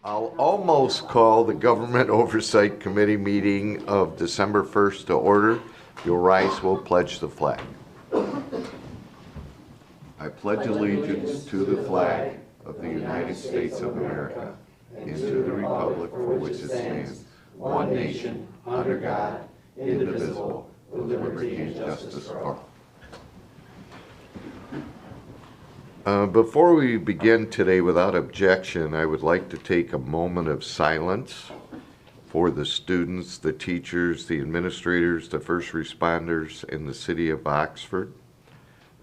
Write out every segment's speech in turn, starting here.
I'll almost call the Government Oversight Committee meeting of December 1st to order. You'll rise, we'll pledge the flag. I pledge allegiance to the flag of the United States of America and to the republic for which it stands, one nation, under God, indivisible, with liberty and justice for all. Before we begin today, without objection, I would like to take a moment of silence for the students, the teachers, the administrators, the first responders in the city of Oxford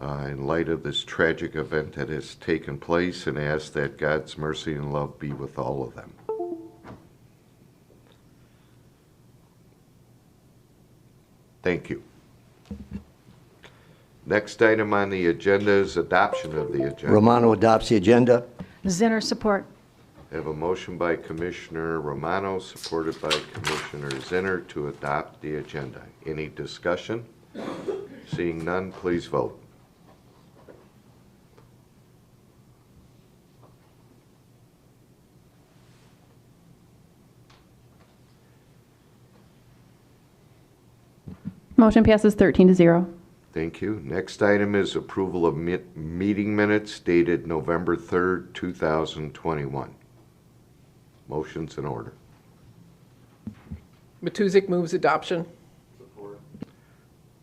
in light of this tragic event that has taken place, and ask that God's mercy and love be with all of them. Thank you. Next item on the agenda is adoption of the agenda. Romano adopts the agenda. Zinner, support. I have a motion by Commissioner Romano, supported by Commissioner Zinner, to adopt the agenda. Any discussion? Seeing none, please vote. Motion passes 13-0. Thank you. Next item is approval of meeting minutes dated November 3rd, 2021. Motion's in order. Matuzik moves adoption. Support.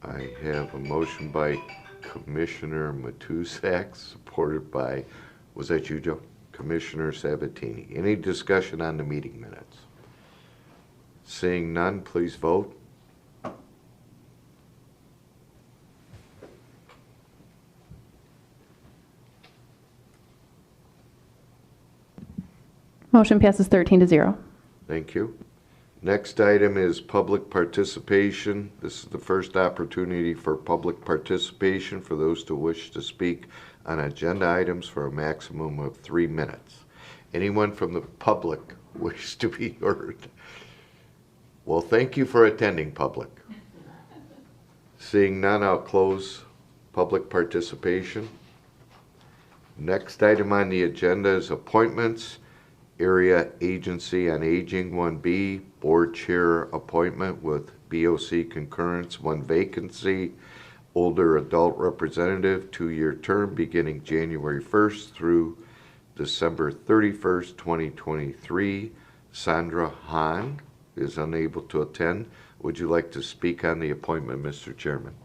I have a motion by Commissioner Matuzak, supported by, was that you, Joe? Commissioner Sabatini. Any discussion on the meeting minutes? Seeing none, please vote. Motion passes 13-0. Thank you. Next item is public participation. This is the first opportunity for public participation for those who wish to speak on agenda items for a maximum of 3 minutes. Anyone from the public wish to be heard? Well, thank you for attending, public. Seeing none, I'll close public participation. Next item on the agenda is appointments. Area Agency on Aging 1B, Board Chair appointment with BOC concurrence, 1 vacancy, older adult representative, 2-year term beginning January 1st through December 31st, 2023. Sandra Hann is unable to attend. Would you like to speak on the appointment, Mr. Chairman?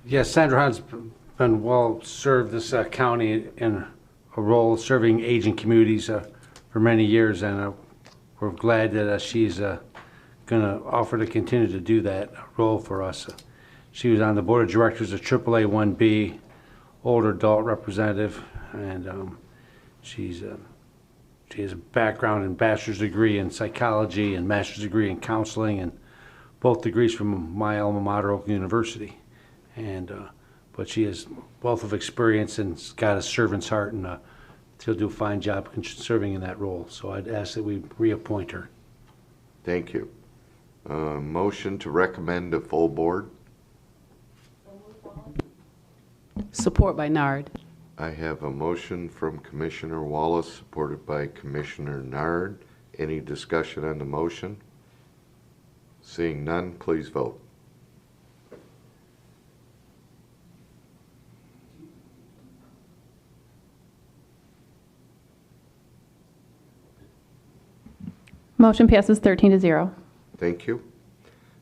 Yes, Sandra Hann's been well served this county in a role serving aging communities for many years, and we're glad that she's going to offer to continue to do that role for us. She was on the board of directors of AAA 1B, older adult representative, and she has a background in bachelor's degree in psychology and master's degree in counseling, and both degrees from my alma mater, Oakland University. And but she has wealth of experience and got a servant's heart, and she'll do a fine job serving in that role. So I'd ask that we reappoint her. Thank you. Motion to recommend to full board. Support by Nard. I have a motion from Commissioner Wallace, supported by Commissioner Nard. Any discussion on the motion? Seeing none, please vote. Motion passes 13-0. Thank you.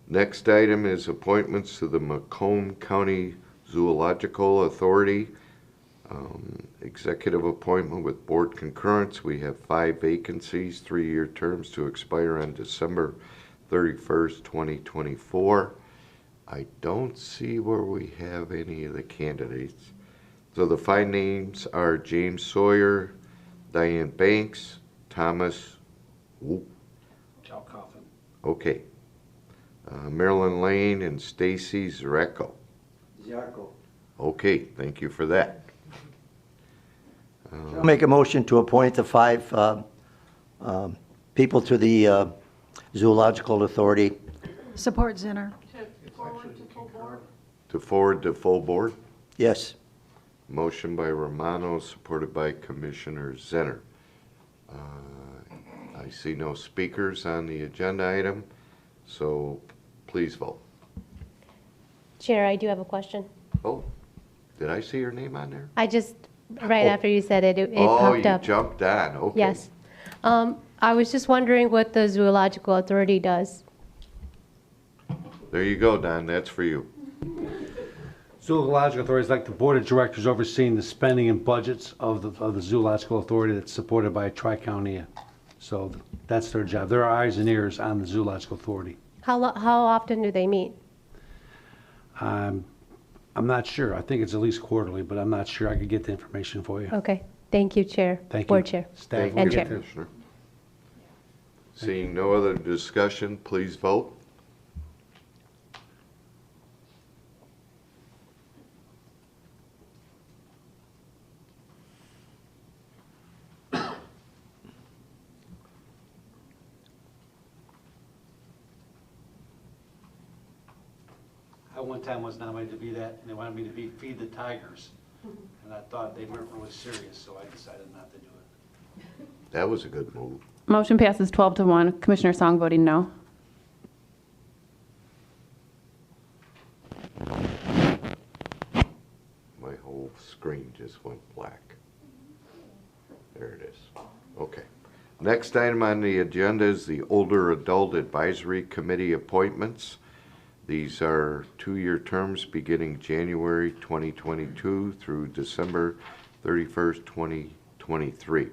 Next item is appointments to the Macomb County Zoological Authority. Executive appointment with board concurrence. We have 5 vacancies, 3-year terms to expire on December 31st, 2024. I don't see where we have any of the candidates. So the 5 names are James Sawyer, Diane Banks, Thomas Kalkofen. Okay. Marilyn Lane and Stacy Ziarko. Ziarko. Okay, thank you for that. I'll make a motion to appoint the 5 people to the Zoological Authority. Support Zinner. To forward to full board. Yes. Motion by Romano, supported by Commissioner Zinner. I see no speakers on the agenda item, so please vote. Chair, I do have a question. Oh, did I see your name on there? I just, right Oh. after you said it, it Oh, popped you up. jumped on, okay. Yes. I was just wondering what the Zoological Authority does. There you go, Don, that's for you. Zoological Authority is like the board of directors overseeing the spending and budgets of the Zoological Authority that's supported by Tri-County. So that's their job. They're our eyes and ears on the Zoological Authority. How often do they meet? I'm not sure. I think it's at least quarterly, but I'm not sure. I could get the information for you. Okay, thank you, Chair. Thank you. Board Chair. Staff Thank will And you, get Chair. there. Commissioner. Seeing no other discussion, please vote. I one time was nominated to be that, and they wanted me to feed the tigers. And I thought they weren't really serious, so I decided not to do it. That was a good move. Motion passes 12 to 1. Commissioner Song voting no. My whole screen just went black. There it is. Okay. Next item on the agenda is the Older Adult Advisory Committee appointments. These are two-year terms beginning January 2022 through December 31st, 2023.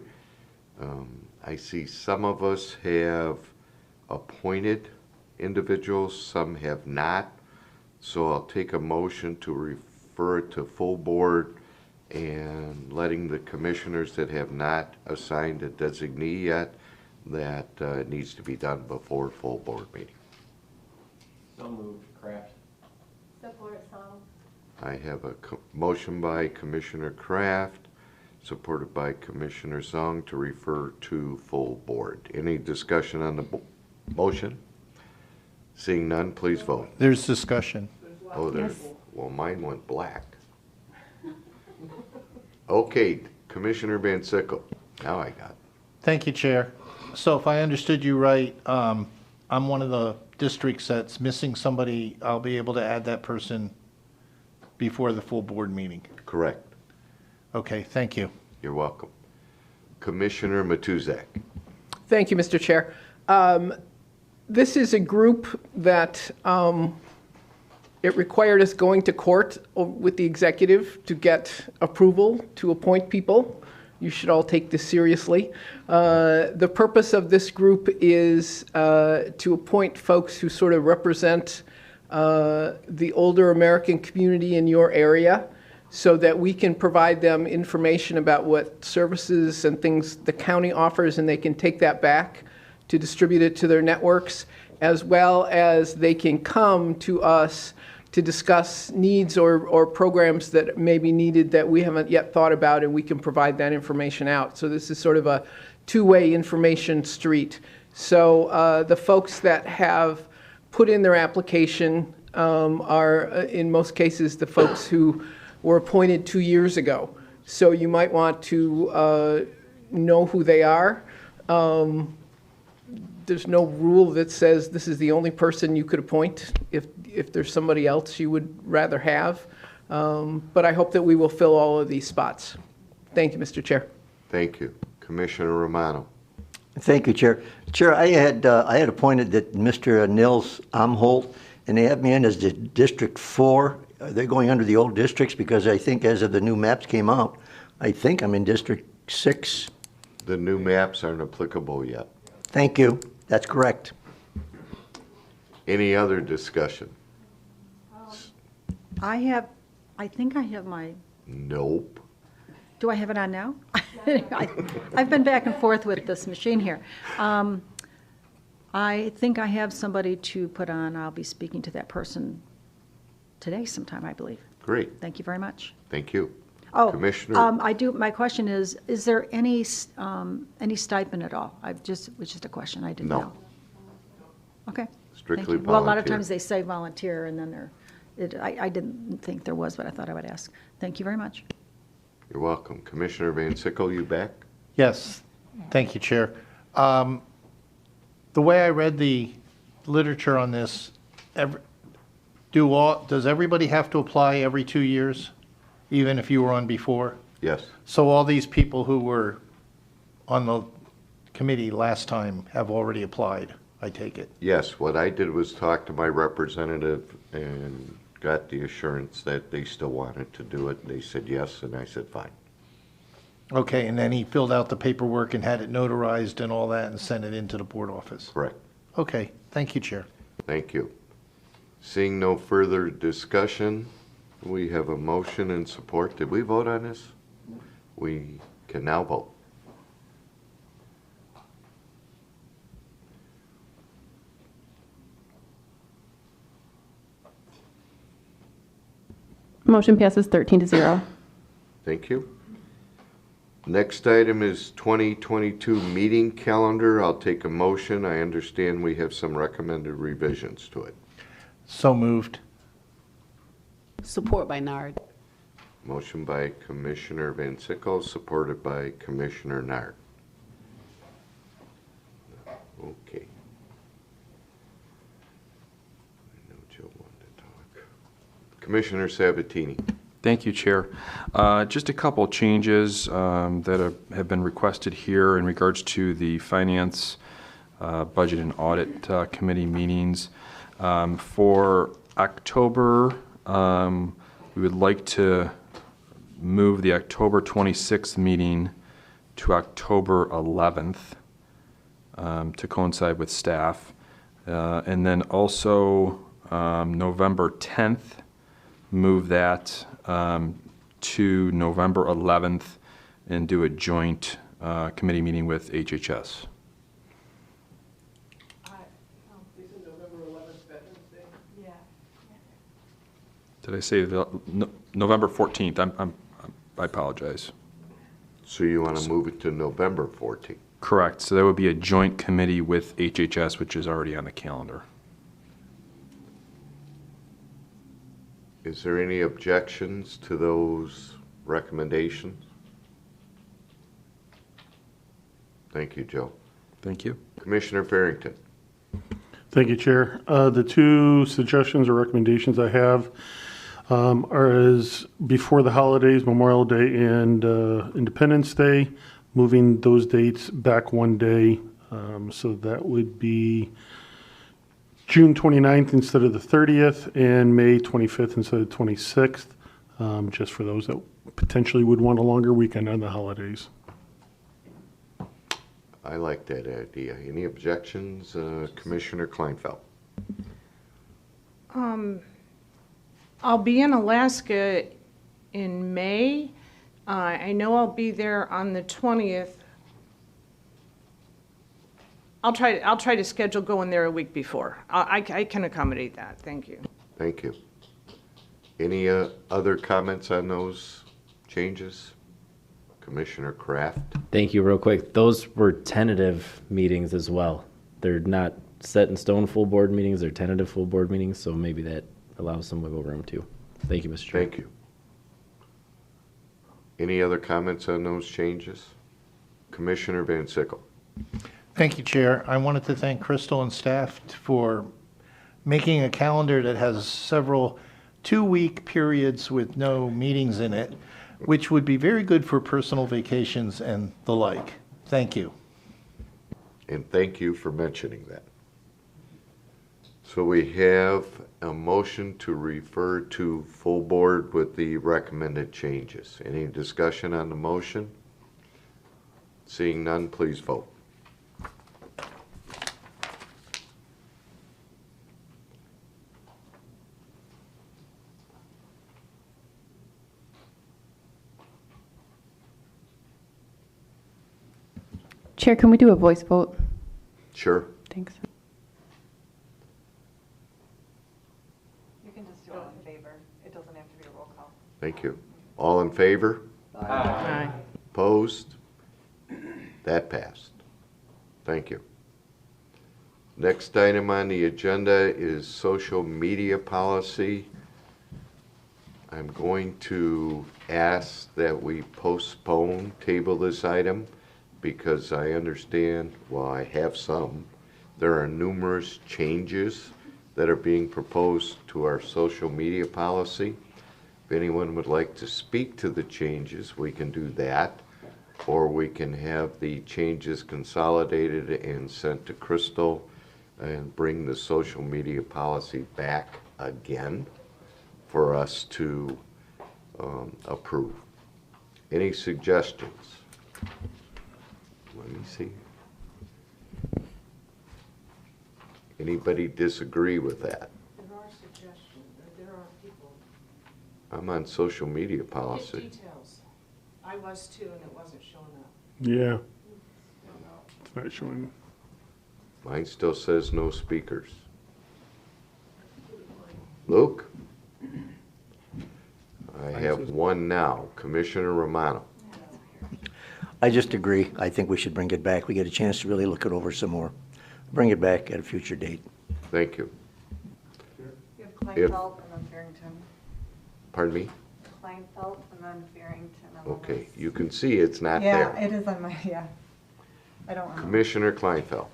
I see some of us have appointed individuals, some have not. So I'll take a motion to refer it to full board and letting the commissioners that have not assigned a designee yet, that it needs to be done before full board meeting. So moved, Kraft. Support Song. I have a motion by Commissioner Kraft, supported by Commissioner Zong to refer to full board. Any discussion on the motion? Seeing none, please vote. There's discussion. Oh, there's, well, mine went black. Okay, Commissioner Van Sickle, now I got it. Thank you, Chair. So if I understood you right, I'm one of the districts that's missing somebody. I'll be able to add that person before the full board meeting. Correct. Okay, thank you. You're welcome. Commissioner Matuzak. Thank you, Mr. Chair. This is a group that it required us going to court with the executive to get approval to appoint people. You should all take this seriously. The purpose of this group is to appoint folks who sort of represent the older American community in your area, so that we can provide them information about what services and things the county offers, and they can take that back to distribute it to their networks, as well as they can come to us to discuss needs or programs that may be needed that we haven't yet thought about, and we can provide that information out. So this is sort of a two-way information street. So the folks that have put in their application are, in most cases, the folks who were appointed 2 years ago. So you might want to know who they are. There's no rule that says this is the only person you could appoint if there's somebody else you would rather have. But I hope that we will fill all of these spots. Thank you, Mr. Chair. Thank you. Commissioner Romano. Thank you, Chair. Chair, I had appointed that Mr. Nils Amholt, and they have me in as the District 4. They're going under the old districts because I think as of the new maps came out, I think I'm in District 6. The new maps aren't applicable yet. Thank you. That's correct. Any other discussion? I think I have my, Nope. do I have it on now? I've been back and forth with this machine here. I think I have somebody to put on. I'll be speaking to that person today sometime, I believe. Great. Thank you very much. Thank you. Oh, Commissioner. I do, my question is there any stipend at all? It's just a question, I didn't No. know. Okay. Strictly Thank you. Well, a lot of volunteer. times they say volunteer, and then I didn't think there was, but I thought I would ask. Thank you very much. You're welcome. Commissioner Van Sickle, you back? Yes, Thank you, Chair. The way I read the literature on this, does everybody have to apply every 2 years, even if you were on before? Yes. So all these people who were on the committee last time have already applied, I take it? Yes, what I did was talk to my representative and got the assurance that they still wanted to do it. They said yes, and I said fine. Okay, and then he filled out the paperwork and had it notarized and all that and sent it into the board office? Correct. Okay, thank you, Chair. Thank you. Seeing no further discussion, we have a motion and support. Did we vote on this? We can now vote. Motion passes 13-0. Thank you. Next item is 2022 meeting calendar. I'll take a motion. I understand we have some recommended revisions to it. So moved. Support by Nard. Motion by Commissioner Van Sickle, supported by Commissioner Nard. Okay. I know Joe wanted to talk. Commissioner Sabatini. Thank you, Chair. Just a couple changes that have been requested here in regards to the Finance, Budget, and Audit Committee meetings. For October, we would like to move the October 26th meeting to October 11th to coincide with staff. And then also November 10th, move that to November 11th and do a joint committee meeting with HHS. Isn't November 11th Veterans Day? Yeah. Did I say November 14th? I apologize. So you want to move it to November 14th? Correct. So that would be a joint committee with HHS, which is already on the calendar. Is there any objections to those recommendations? Thank you, Joe. Thank you. Commissioner Farrington. Thank you, Chair. The two suggestions or recommendations I have are as before the holidays, Memorial Day and Independence Day, moving those dates back one day. So that would be June 29th instead of the 30th and May 25th instead of the 26th, just for those that potentially would want a longer weekend on the holidays. I like that idea. Any objections, Commissioner Kleinfeld? I'll be in Alaska in May. I know I'll be there on the 20th. I'll try to schedule going there a week before. I can accommodate that. Thank you. Thank you. Any other comments on those changes? Commissioner Kraft? Thank you. Real quick, those were tentative meetings as well. They're not set in stone full board meetings. They're tentative full board meetings, so maybe that allows some wiggle room too. Thank you, Mr. Chair. Thank you. Any other comments on those changes? Commissioner Van Sickle. Thank you, Chair. I wanted to thank Crystal and staff for making a calendar that has several 2-week periods with no meetings in it, which would be very good for personal vacations and the like. Thank you. And thank you for mentioning that. So we have a motion to refer to full board with the recommended changes. Any discussion on the motion? Seeing none, please vote. Chair, can we do a voice vote? Sure. Thanks. You can just do it in favor. It doesn't have to be a roll call. Thank you. All in favor? Aye. Opposed? That passed. Thank you. Next item on the agenda is social media policy. I'm going to ask that we table this item because I understand, well, I have some, there are numerous changes that are being proposed to our social media policy. If anyone would like to speak to the changes, we can do that, or we can have the changes consolidated and sent to Crystal and bring the social media policy back again for us to approve. Any suggestions? Let me see. Anybody disagree with that? There are suggestions, there are people. I'm on social media policy. Details. I was too, and it wasn't showing up. Yeah. It's not showing. Mine still says no speakers. Luke? I have one now, Commissioner Romano. I just agree. I think we should bring it back. We get a chance to really look it over some more. Bring it back at a future date. Thank you. You have Kleinfeld and then Farrington. Pardon me? Kleinfeld and then Farrington. Okay, you can see it's not Yeah, there. it is on my, yeah. I don't remember. Commissioner Kleinfeld.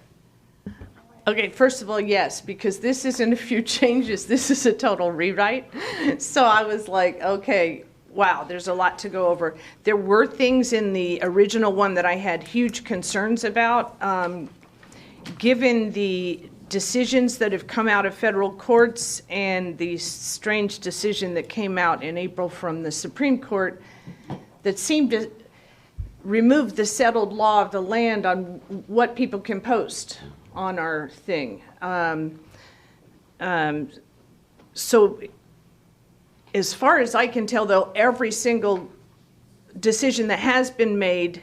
Okay, first of all, yes, because this isn't a few changes, this is a total rewrite. So I was like, okay, wow, there's a lot to go over. There were things in the original one that I had huge concerns about. Given the decisions that have come out of federal courts and the strange decision that came out in April from the Supreme Court that seemed to remove the settled law of the land on what people can post on our thing. So as far as I can tell, though, every single decision that has been made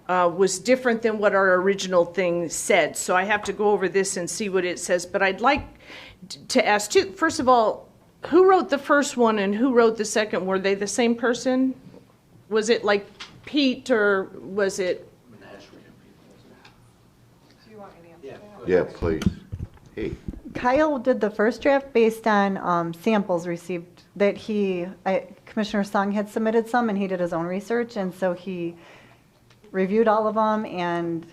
was different than what our original thing said. So I have to go over this and see what it says. But I'd like to ask, too, first of all, who wrote the first one and who wrote the second? Were they the same person? Was it like Pete, or was it? Do you want me to answer that? Yeah, please. Hey. Kyle did the first draft based on samples received that Commissioner Sung had submitted some, and he did his own research, and so he reviewed all of them and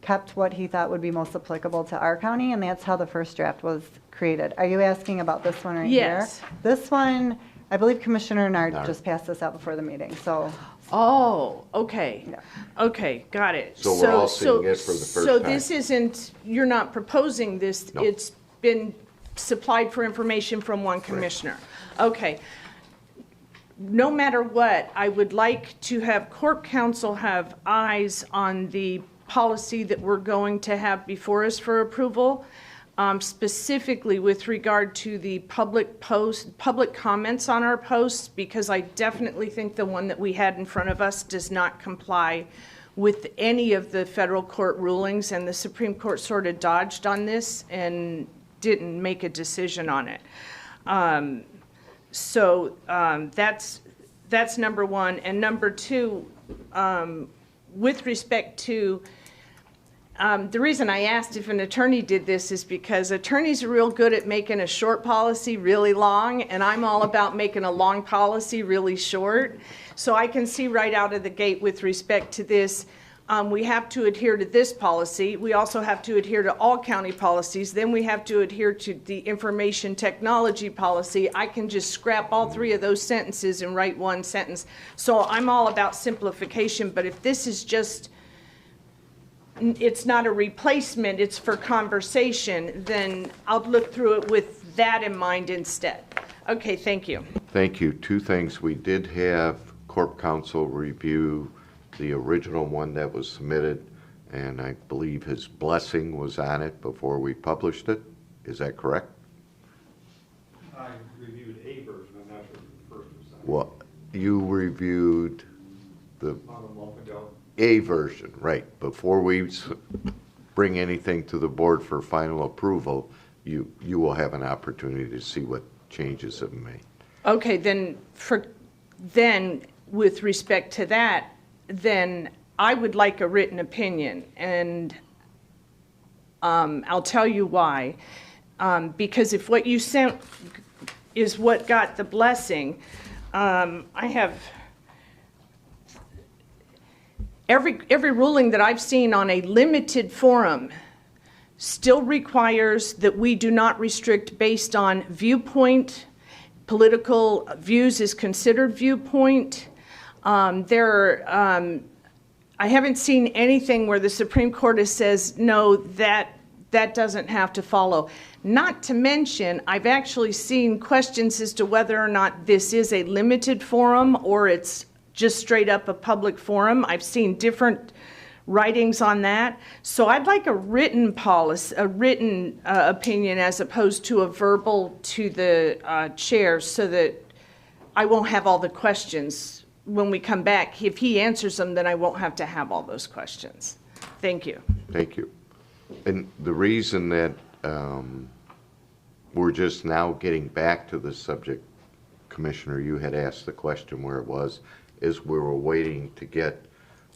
kept what he thought would be most applicable to our county, and that's how the first draft was created. Are you asking about this one right Yes. here? This one, I believe Commissioner Nard just passed this out before the meeting, so. Oh, okay. Yeah. Okay, got it. So we're all seeing it for the first So time. this isn't, you're not proposing this, No. it's been supplied for information from one commissioner. Okay. No matter what, I would like to have Corp Counsel have eyes on the policy that we're going to have before us for approval, specifically with regard to the public comments on our posts, because I definitely think the one that we had in front of us does not comply with any of the federal court rulings, and the Supreme Court sort of dodged on this and didn't make a decision on it. So that's number one. And number two, with respect to, the reason I asked if an attorney did this is because attorneys are real good at making a short policy really long, and I'm all about making a long policy really short. So I can see right out of the gate with respect to this, we have to adhere to this policy. We also have to adhere to all county policies. Then we have to adhere to the information technology policy. I can just scrap all three of those sentences and write one sentence. So I'm all about simplification, but if this is just, it's not a replacement, it's for conversation, then I'll look through it with that in mind instead. Okay, thank you. Thank you. Two things. We did have Corp Counsel review the original one that was submitted, and I believe his blessing was on it before we published it. Is that correct? I reviewed a version, I'm not sure if the first was Well, you reviewed the about a month ago. A version, right. Before we bring anything to the board for final approval, you will have an opportunity to see what changes have been made. Okay, then with respect to that, then I would like a written opinion, and I'll tell you why. Because if what you sent is what got the blessing, every ruling that I've seen on a limited forum still requires that we do not restrict based on viewpoint. Political views is considered viewpoint. I haven't seen anything where the Supreme Court says, no, that doesn't have to follow. Not to mention, I've actually seen questions as to whether or not this is a limited forum or it's just straight up a public forum. I've seen different writings on that. So I'd like a written policy, a written opinion as opposed to a verbal to the chair, so that I won't have all the questions when we come back. If he answers them, then I won't have to have all those questions. Thank you. Thank you. And the reason that we're just now getting back to the subject, Commissioner, you had asked the question where it was, is we were waiting to get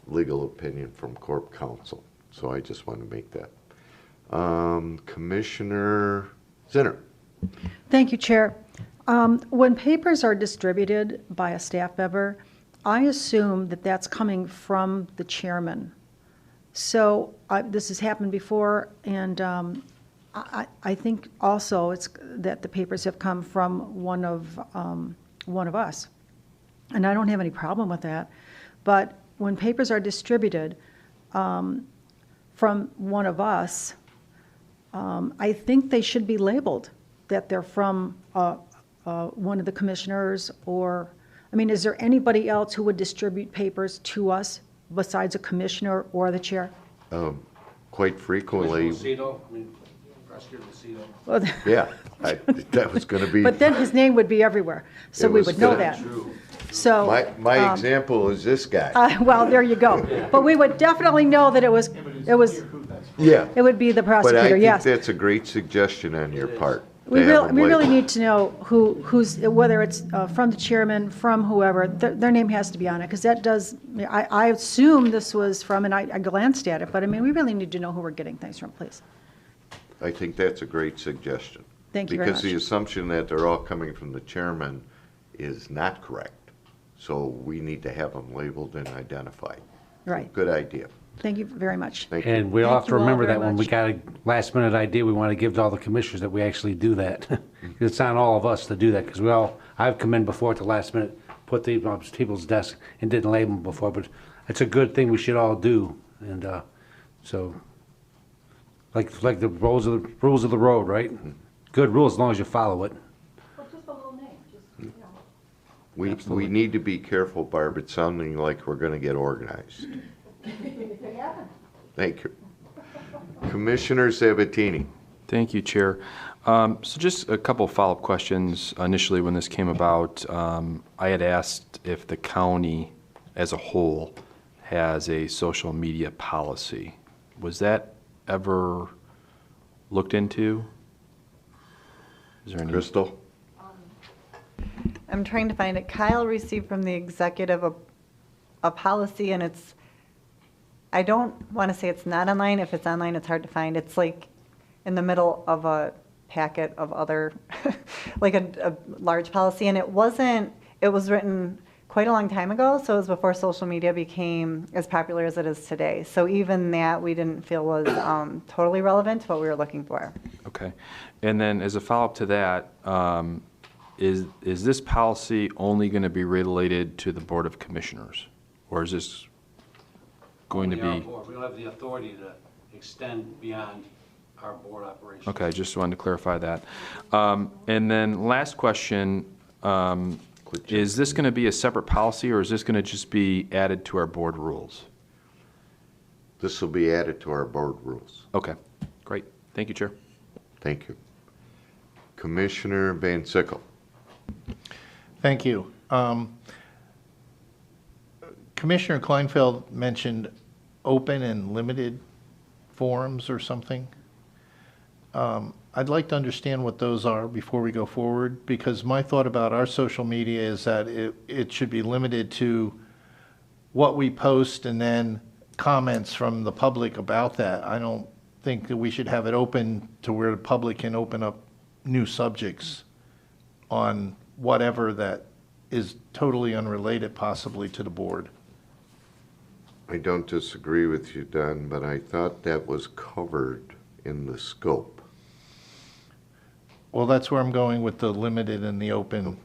legal opinion from Corp Counsel. So I just want to make that. Commissioner Zinner. Thank you, Chair. When papers are distributed by a staff member, I assume that that's coming from the chairman. So this has happened before, and I think also it's that the papers have come from one of us, and I don't have any problem with that. But when papers are distributed from one of us, I think they should be labeled that they're from one of the commissioners, or, I mean, is there anybody else who would distribute papers to us besides a commissioner or the chair? Quite frequently. Prosecutor Lucido. Well, Yeah, that was going to be. but then his name would be everywhere, so It we was would know good. that. So My example is this guy. well, there you go. But we would definitely know that it was Yeah. it would be the But I prosecutor. think Yes. that's a great suggestion on your part. We to have them really labeled. need to know who's, whether it's from the chairman, from whoever, their name has to be on it, because that does, I assume this was from, and I glanced at it, but I mean, we really need to know who we're getting things from, please. I think that's a great suggestion. Thank you very Because the much. assumption that they're all coming from the chairman is not correct. So we need to have them labeled and identified. Right. Good idea. Thank you very much. Thank you. And we all Thank have to you all remember very that when we much. got a last minute idea, we want to give to all the commissioners that we actually do that. It's on all of us to do that, because I've come in before at the last minute, put these on people's desk and didn't label them before, but it's a good thing we should all do. And so, like the rules of the road, right? Good rules as long as you follow it. We need to be careful, Barb. It's sounding like we're going to get organized. Thank you. Commissioner Sabatini. Thank you, Chair. So just a couple of follow-up questions. Initially, when this came about, I had asked if the county as a whole has a social media policy. Was that ever looked into? Is there any? Crystal? I'm trying to find it. Kyle received from the executive a policy, and it's, I don't want to say it's not online. If it's online, it's hard to find. It's like in the middle of a packet of other, like a large policy, and it was written quite a long time ago, so it was before social media became as popular as it is today. So even that we didn't feel was totally relevant to what we were looking for. Okay. And then as a follow-up to that, is this policy only going to be related to the Board of Commissioners? Or is this going to Only our be? board. We don't have the authority to extend beyond our board operations. Okay, just wanted to clarify that. And then last question, is this going to be a separate policy, or is this going to just be added to our board rules? This will be added to our board rules. Okay, great. Thank you, Chair. Thank you. Commissioner Van Sickle. Thank you. Commissioner Kleinfeld mentioned open and limited forums or something. I'd like to understand what those are before we go forward, because my thought about our social media is that it should be limited to what we post and then comments from the public about that. I don't think that we should have it open to where the public can open up new subjects on whatever that is totally unrelated possibly to the board. I don't disagree with you, Don, but I thought that was covered in the scope. Well, that's where I'm going with the limited and the open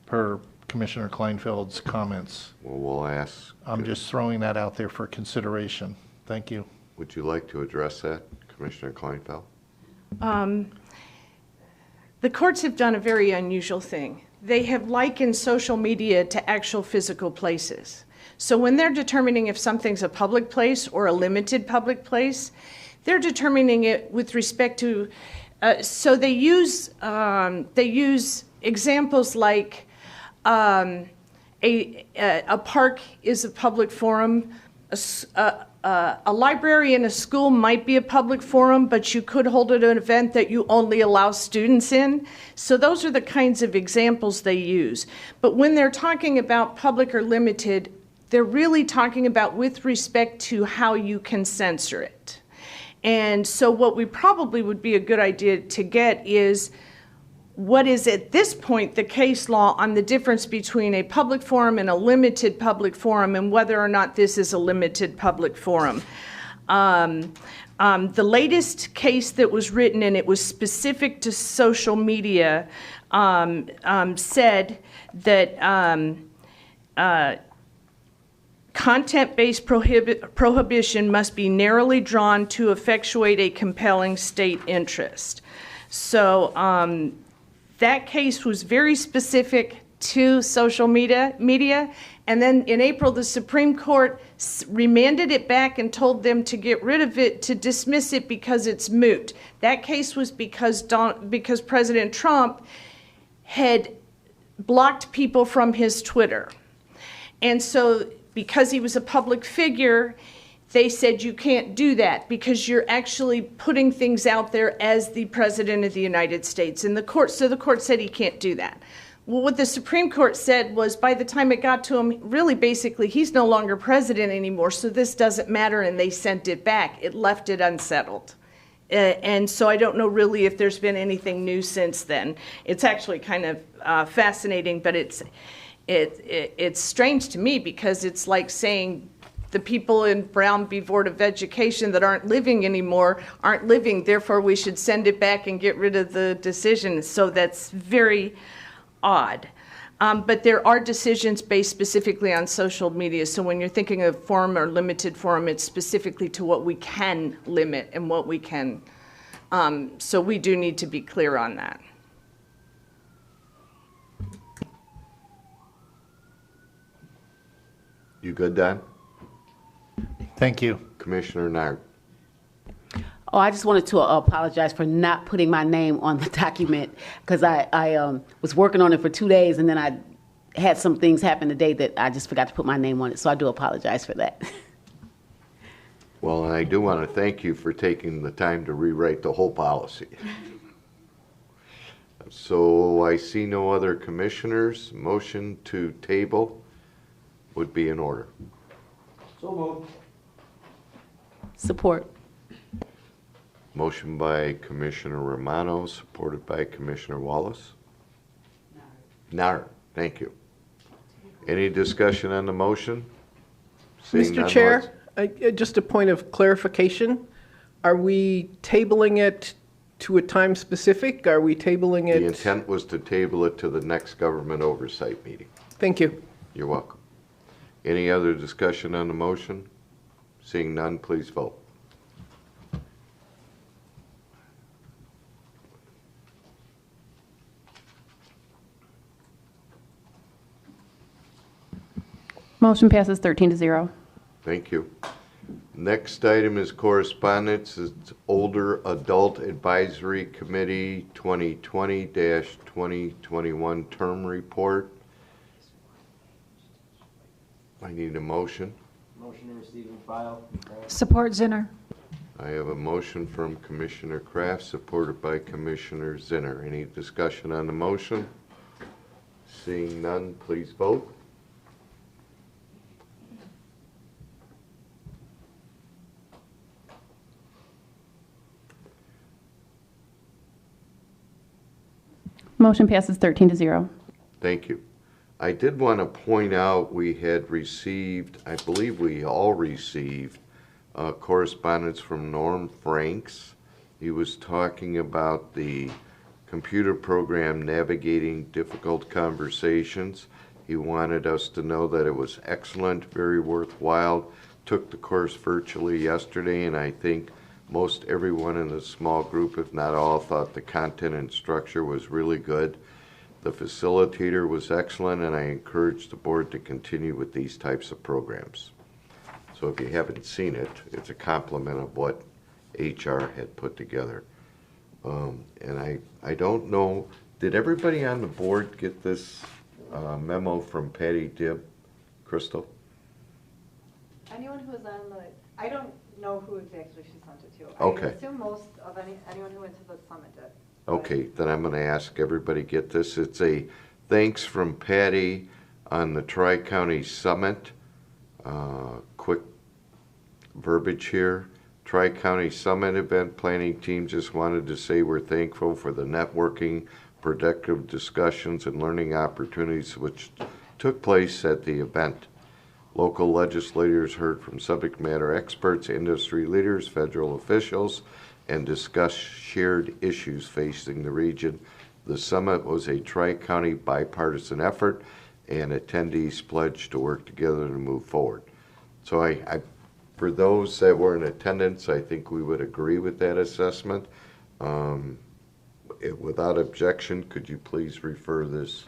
per Commissioner Kleinfeld's comments. Well, we'll ask. I'm just throwing that out there for consideration. Thank you. Would you like to address that, Commissioner Kleinfeld? The courts have done a very unusual thing. They have likened social media to actual physical places. So when they're determining if something's a public place or a limited public place, they're determining it with respect to, so they use examples like a park is a public forum, a library in a school might be a public forum, but you could hold an event that you only allow students in. So those are the kinds of examples they use. But when they're talking about public or limited, they're really talking about with respect to how you can censor it. And so what we probably would be a good idea to get is what is at this point the case law on the difference between a public forum and a limited public forum and whether or not this is a limited public forum. The latest case that was written, and it was specific to social media, said that content-based prohibition must be narrowly drawn to effectuate a compelling state interest. So that case was very specific to social media, and then in April the Supreme Court remanded it back and told them to get rid of it, to dismiss it because it's moot. That case was because President Trump had blocked people from his Twitter. And so because he was a public figure, they said you can't do that because you're actually putting things out there as the President of the United States. And the court said he can't do that. Well, what the Supreme Court said was by the time it got to him, really basically he's no longer president anymore, so this doesn't matter, and they sent it back. It left it unsettled. And so I don't know really if there's been anything new since then. It's actually kind of fascinating, but it's strange to me because it's like saying the people in Brown v. Board of Education that aren't living anymore aren't living, therefore we should send it back and get rid of the decision. So that's very odd. But there are decisions based specifically on social media. So when you're thinking of forum or limited forum, it's specifically to what we can limit and what we can. So we do need to be clear on that. You good, Don? Thank you. Commissioner Nard. Oh, I just wanted to apologize for not putting my name on the document because I was working on it for 2 days and then I had some things happen today that I just forgot to put my name on it. So I do apologize for that. Well, and I do want to thank you for taking the time to rewrite the whole policy. So I see no other commissioners. Motion to table would be in order. So moved. Support. Motion by Commissioner Romano, supported by Commissioner Wallace. Nard, thank you. Any discussion on the motion? Seeing Mr. none, Chair, just a point of clarification. Are we tabling it to a time specific? Are we tabling it? The intent was to table it to the next government oversight meeting. Thank you. You're welcome. Any other discussion on the motion? Seeing none, please vote. Motion passes 13-0. Thank you. Next item is correspondence. It's Older Adult Advisory Committee 2020-2021 Term Report. I need a motion. Motion to receive and file. Support Zinner. I have a motion from Commissioner Kraft, supported by Commissioner Zinner. Any discussion on the motion? Seeing none, please vote. Motion passes 13-0. Thank you. I did want to point out we had received, I believe we all received, correspondence from Norm Franks. He was talking about the computer program Navigating Difficult Conversations. He wanted us to know that it was excellent, very worthwhile. Took the course virtually yesterday, and I think most everyone in the small group, if not all, thought the content and structure was really good. The facilitator was excellent, and I encourage the board to continue with these types of programs. So if you haven't seen it, it's a complement of what HR had put together. And I don't know, did everybody on the board get this memo from Patty Dibb, Crystal? Anyone who was on the, I don't know who exactly she sent it to. Okay. I assume most of anyone who went to the summit did. Okay, then I'm going to ask everybody get this. It's a thanks from Patty on the Tri-County Summit. Quick verbiage here. Tri-County Summit event planning team just wanted to say we're thankful for the networking, productive discussions, and learning opportunities which took place at the event. Local legislators heard from subject matter experts, industry leaders, federal officials, and discussed shared issues facing the region. The summit was a tri-county bipartisan effort, and attendees pledged to work together to move forward. So I for those that were in attendance, I think we would agree with that assessment. Without objection, could you please refer this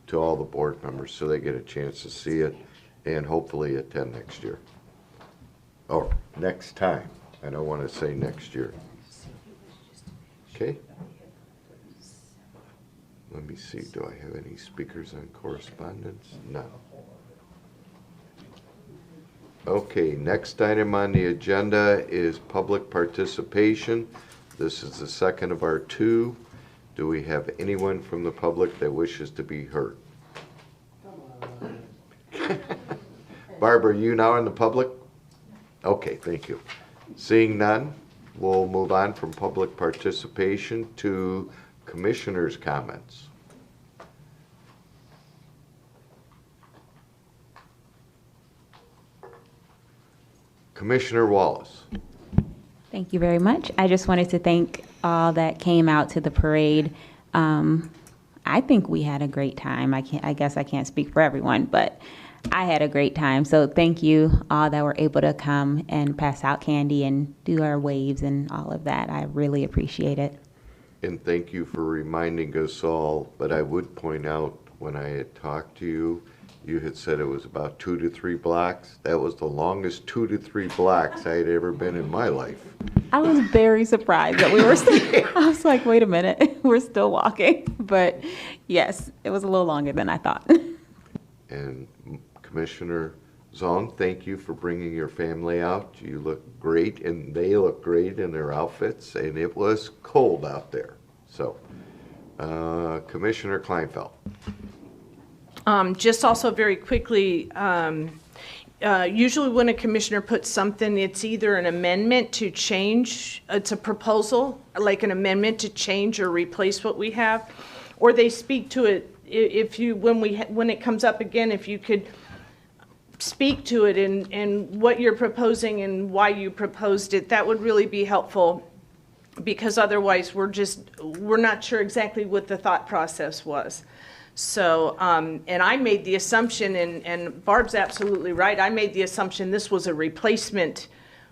to all the board members so they get a chance to see it and hopefully attend next year? Or next time. I don't want to say next year. Okay. Let me see, do I have any speakers on correspondence? No. Okay, next item on the agenda is public participation. This is the second of our two. Do we have anyone from the public that wishes to be heard? Barbara, are you now in the public? Okay, thank you. Seeing none, we'll move on from public participation to commissioners' comments. Commissioner Wallace. Thank you very much. I just wanted to thank all that came out to the parade. I think we had a great time. I guess I can't speak for everyone, but I had a great time. So thank you all that were able to come and pass out candy and do our waves and all of that. I really appreciate it. And thank you for reminding us all, but I would point out when I had talked to you, you had said it was about 2 to 3 blocks. That was the longest 2 to 3 blocks I had ever been in my life. I was very surprised that we were still, I was like, wait a minute, we're still walking. But yes, it was a little longer than I thought. And Commissioner Zong, thank you for bringing your family out. You look great, and they look great in their outfits, and it was cold out there. So, Commissioner Kleinfeld. Just also very quickly, usually when a commissioner puts something, it's either an amendment to change, it's a proposal, like an amendment to change or replace what we have, or they speak to it. If you, when it comes up again, if you could speak to it and what you're proposing and why you proposed it, that would really be helpful, because otherwise we're not sure exactly what the thought process was. So, and I made the assumption, and Barb's absolutely right, I made the assumption this was a replacement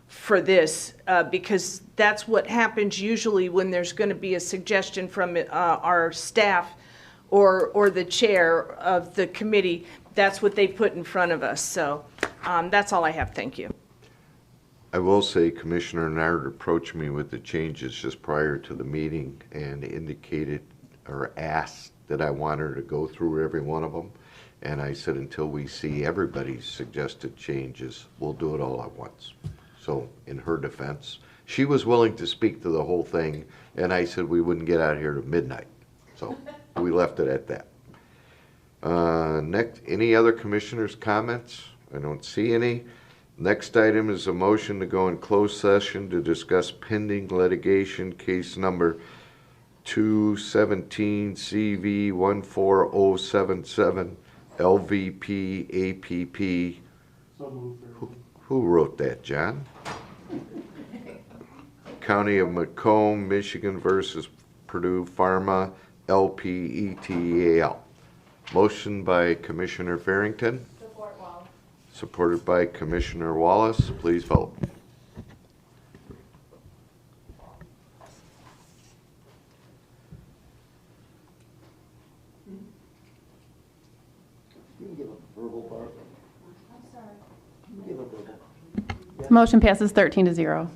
for this, because that's what happens usually when there's going to be a suggestion from our staff or the chair of the committee. That's what they put in front of us. So that's all I have. Thank you. I will say Commissioner Nard approached me with the changes just prior to the meeting and indicated or asked that I want her to go through every one of them. And I said, until we see everybody's suggested changes, we'll do it all at once. So in her defense, she was willing to speak to the whole thing, and I said we wouldn't get out here to midnight. So we left it at that. Next, any other commissioners' comments? I don't see any. Next item is a motion to go in closed session to discuss pending litigation, case number 217 CV 14077, LVP APP. Who wrote that, John? County of Macomb, Michigan versus Purdue Pharma, LPETAL. Motion by Commissioner Farrington. Support Wallace. Supported by Commissioner Wallace. Please vote. Motion passes 13 to 0.